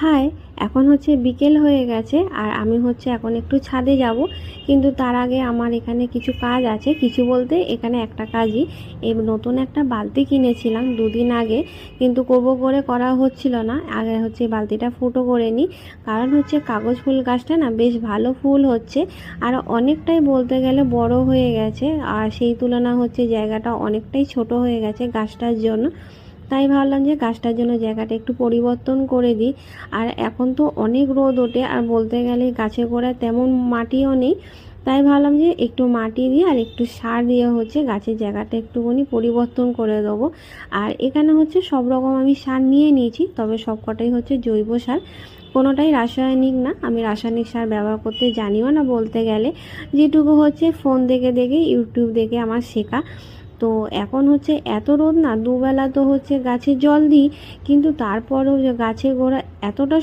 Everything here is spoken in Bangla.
হাই, এখন হচ্ছে বিকেল হয়ে গেছে আর আমি হচ্ছে এখন একটু ছাদে যাব, কিন্তু তার আগে আমার এখানে কিছু কাজ আছে। কিছু বলতে এখানে একটা কাজই, এই নতুন একটা বালতি কিনেছিলাম দুদিন আগে, কিন্তু করবো করে করা হচ্ছিল না। আগে হচ্ছে বালতিটা ফুটো করে নিই, কারণ হচ্ছে কাগজ ফুল গাছটা না বেশ ভালো ফুল হচ্ছে আর অনেকটাই বলতে গেলে বড় হয়ে গেছে, আর সেই তুলনা হচ্ছে জায়গাটা অনেকটাই ছোট হয়ে গেছে গাছটার জন্য। তাই ভাবলাম যে গাছটার জন্য জায়গাটা একটু পরিবর্তন করে দিই। আর এখন তো অনেক রোদ ওঠে আর বলতে গেলে গাছে গোড়ায় তেমন মাটিও নেই, তাই ভাবলাম যে একটু মাটি দিয়ে আর একটু সার দিয়ে হচ্ছে গাছের জায়গাটা একটুখানি পরিবর্তন করে দেবো। আর এখানে হচ্ছে সব রকম আমি সার নিয়ে নিয়েছি, তবে সব কটাই হচ্ছে জৈব সার, কোনোটাই রাসায়নিক না। আমি রাসায়নিক সার ব্যবহার করতে জানিও না বলতে গেলে, যেটুকু হচ্ছে ফোন দেখে দেখে ইউটিউব দেখে আমার শেখা। তো এখন হচ্ছে এত রোদ না, দুবেলা তো হচ্ছে গাছে জল দিই, কিন্তু তারপরেও যে গাছের গোড়া এতটা